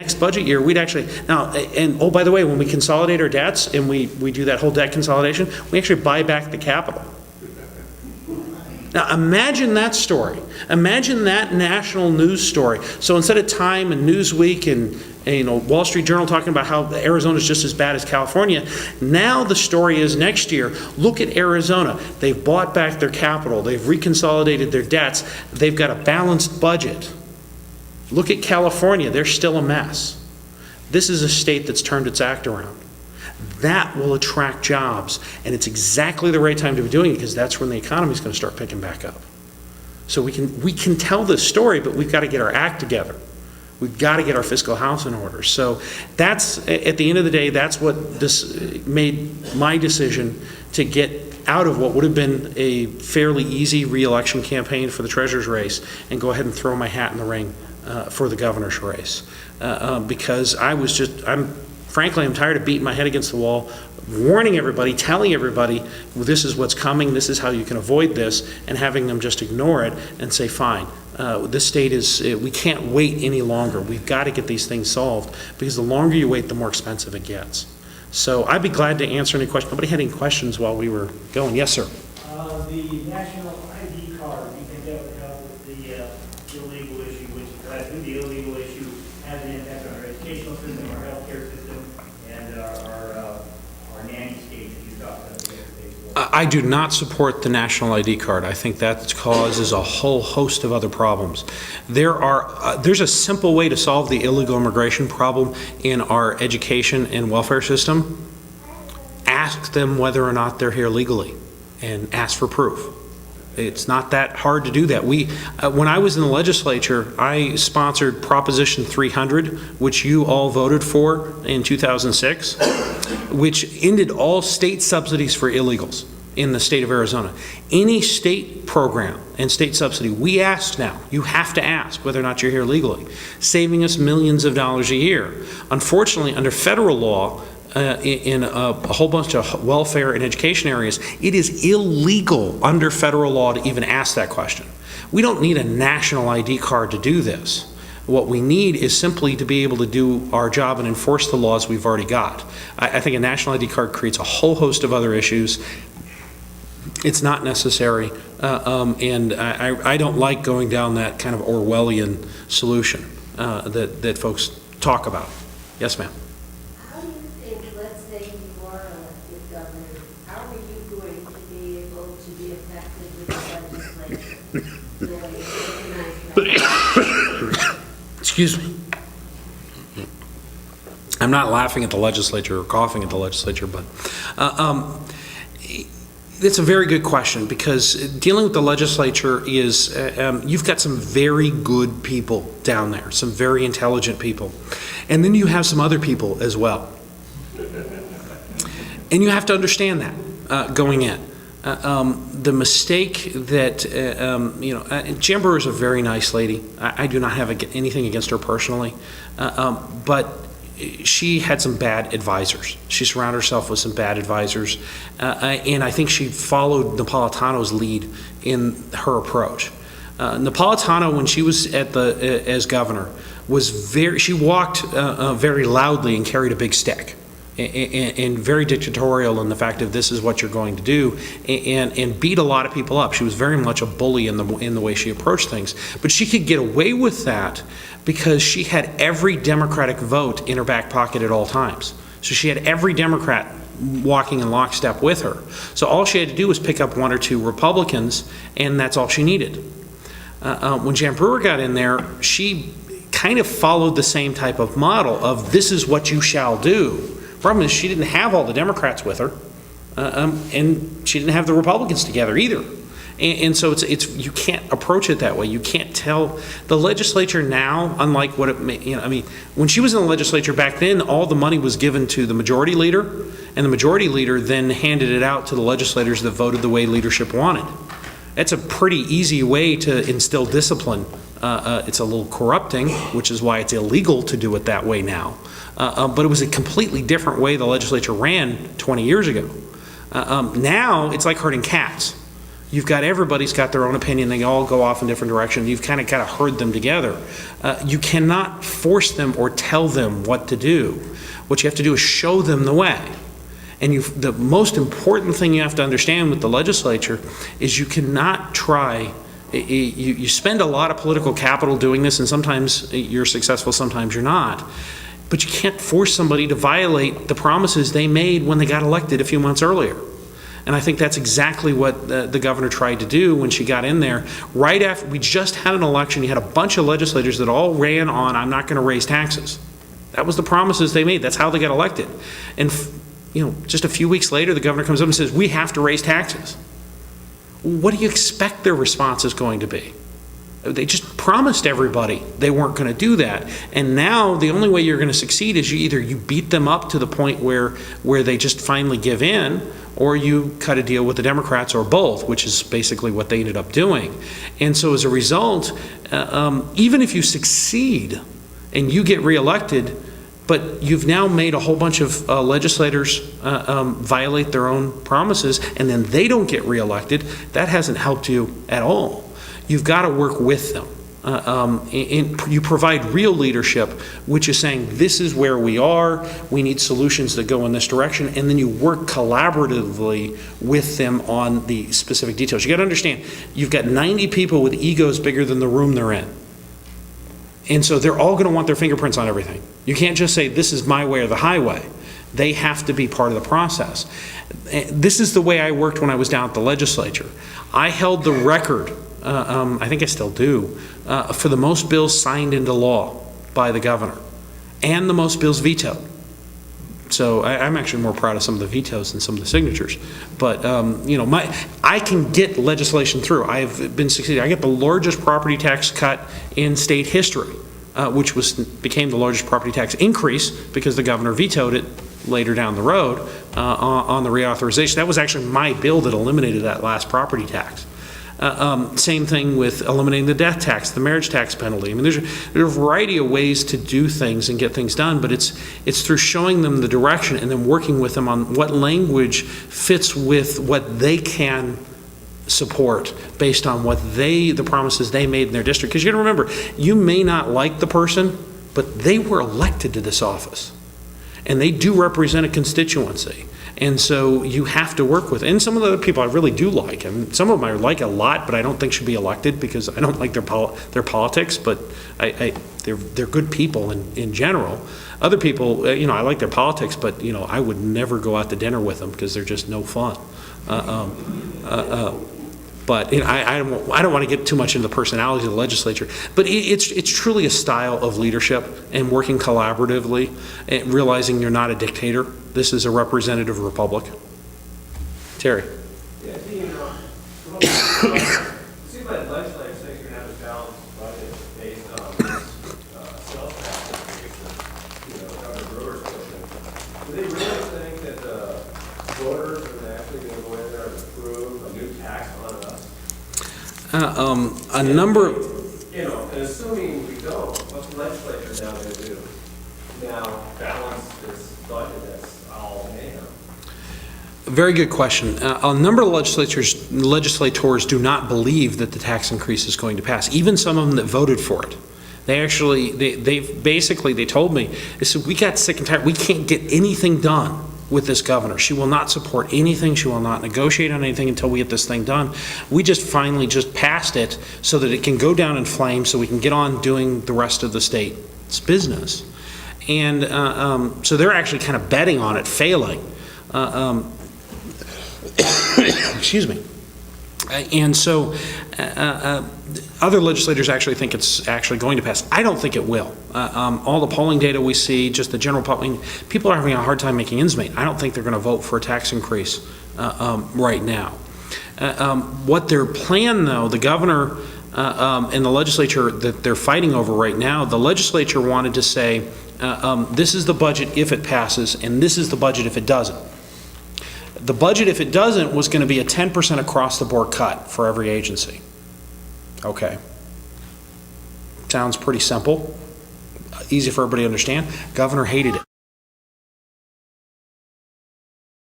next budget year, we'd actually, now, and oh, by the way, when we consolidate our debts and we do that whole debt consolidation, we actually buy back the capital. Now, imagine that story. Imagine that national news story. So instead of Time and Newsweek and Wall Street Journal talking about how Arizona is just as bad as California, now the story is next year, look at Arizona. They've bought back their capital. They've reconsolidated their debts. They've got a balanced budget. Look at California. They're still a mess. This is a state that's turned its act around. That will attract jobs, and it's exactly the right time to be doing it because that's when the economy is going to start picking back up. So we can tell this story, but we've got to get our act together. We've got to get our fiscal house in order. So that's, at the end of the day, that's what this made my decision to get out of what would have been a fairly easy re-election campaign for the treasurer's race and go ahead and throw my hat in the ring for the governor's race. Because frankly, I'm tired of beating my head against the wall, warning everybody, telling everybody, well, this is what's coming, this is how you can avoid this, and having them just ignore it and say, fine, this state we can't wait any longer. We've got to get these things solved, because the longer you wait, the more expensive it gets. So I'd be glad to answer any questions. Nobody had any questions while we were going? Yes, sir. The national ID card, do you think that would help with the illegal issue, which I think the illegal issue has an impact on our educational system, our healthcare system, and our nanny states that you talked about the other day as well? I do not support the national ID card. I think that causes a whole host of other problems. There's a simple way to solve the illegal immigration problem in our education and welfare system. Ask them whether or not they're here legally, and ask for proof. It's not that hard to do that. When I was in the legislature, I sponsored Proposition 300, which you all voted for in 2006, which ended all state subsidies for illegals in the state of Arizona. Any state program and state subsidy, we ask now, you have to ask whether or not you're here legally, saving us millions of dollars a year. Unfortunately, under federal law, in a whole bunch of welfare and education areas, it is illegal under federal law to even ask that question. We don't need a national ID card to do this. What we need is simply to be able to do our job and enforce the laws we've already got. I think a national ID card creates a whole host of other issues. It's not necessary, and I don't like going down that kind of Orwellian solution that folks talk about. Yes, ma'am. Excuse me. I'm not laughing at the legislature or coughing at the legislature, but it's a very good question, because dealing with the legislature is, you've got some very good people down there, some very intelligent people, and then you have some other people as well. And you have to understand that going in. The mistake that, Jan Brewer is a very nice lady. I do not have anything against her personally, but she had some bad advisors. She surrounded herself with some bad advisors, and I think she followed Napolitano's lead in her approach. Napolitano, when she was as governor, she walked very loudly and carried a big stick. And very dictatorial in the fact of this is what you're going to do, and beat a lot of people up. She was very much a bully in the way she approached things. But she could get away with that because she had every Democratic vote in her back pocket at all times. So she had every Democrat walking in lockstep with her. So all she had to do was pick up one or two Republicans, and that's all she needed. When Jan Brewer got in there, she kind of followed the same type of model of this is what you shall do. Problem is, she didn't have all the Democrats with her, and she didn't have the Republicans together either. And so you can't approach it that way. You can't tell the legislature now, unlike what it may, when she was in the legislature back then, all the money was given to the majority leader, and the majority leader then handed it out to the legislators that voted the way leadership wanted. That's a pretty easy way to instill discipline. It's a little corrupting, which is why it's illegal to do it that way now. But it was a completely different way the legislature ran 20 years ago. Now it's like herding cats. You've got everybody's got their own opinion. They all go off in different directions. You've kind of got to herd them together. You cannot force them or tell them what to do. What you have to do is show them the way. And the most important thing you have to understand with the legislature is you cannot try. You spend a lot of political capital doing this, and sometimes you're successful, sometimes you're not. But you can't force somebody to violate the promises they made when they got elected a few months earlier. And I think that's exactly what the governor tried to do when she got in there. Right after we just had an election, you had a bunch of legislators that all ran on, I'm not going to raise taxes. That was the promises they made. That's how they got elected. And just a few weeks later, the governor comes up and says, we have to raise taxes. What do you expect their response is going to be? They just promised everybody they weren't going to do that. And now the only way you're going to succeed is you beat them up to the point where they just finally give in, or you cut a deal with the Democrats, or both, which is basically what they ended up doing. And so as a result, even if you succeed and you get reelected, but you've now made a whole bunch of legislators violate their own promises, and then they don't get reelected, that hasn't helped you at all. You've got to work with them. You provide real leadership, which is saying, this is where we are, we need solutions that go in this direction, and then you work collaboratively with them on the specific details. You got to understand, you've got 90 people with egos bigger than the room they're in. And so they're all going to want their fingerprints on everything. You can't just say, this is my way or the highway. They have to be part of the process. This is the way I worked when I was down at the legislature. I held the record, I think I still do, for the most bills signed into law by the governor, and the most bills vetoed. So I'm actually more proud of some of the vetoes than some of the signatures. But I can get legislation through. I've been succeeding. I get the largest property tax cut in state history, which became the largest property tax increase because the governor vetoed it later down the road on the reauthorization. That was actually my bill that eliminated that last property tax. Same thing with eliminating the death tax, the marriage tax penalty. I mean, there's a variety of ways to do things and get things done, but it's through showing them the direction and then working with them on what language fits with what they can support based on the promises they made in their district. Because you got to remember, you may not like the person, but they were elected to this office, and they do represent a constituency. And so you have to work with, and some of the other people I really do like, and some of them I like a lot, but I don't think should be elected because I don't like their politics, but they're good people in general. Other people, I like their politics, but I would never go out to dinner with them because they're just no fun. But I don't want to get too much into the personalities of the legislature. But it's truly a style of leadership and working collaboratively and realizing you're not a dictator. This is a representative republic. Terry. Yeah, it seems like the legislature thinks you're going to have a balanced budget based on sales tax increases, Governor Brewer's pushing. Do they really think that the voters are actually going to go in there and approve a new tax on us? A number. And assuming we don't, what's the legislature now going to do? Now balance this budget that's all mayhem. Very good question. A number of legislators do not believe that the tax increase is going to pass. Even some of them that voted for it. They told me, they said, we got sick and tired. We can't get anything done with this governor. She will not support anything. She will not negotiate on anything until we get this thing done. We just finally passed it so that it can go down in flames so we can get on doing the rest of the state's business. And so they're actually kind of betting on it failing. Excuse me. And so other legislators actually think it's actually going to pass. I don't think it will. All the polling data we see, just the general public, people are having a hard time making ends meet. I don't think they're going to vote for a tax increase right now. What their plan, though, the governor and the legislature that they're fighting over right now, the legislature wanted to say, this is the budget if it passes, and this is the budget if it doesn't. The budget, if it doesn't, was going to be a 10% across-the-board cut for every agency. Okay. Sounds pretty simple. Easy for everybody to understand. Governor hated it.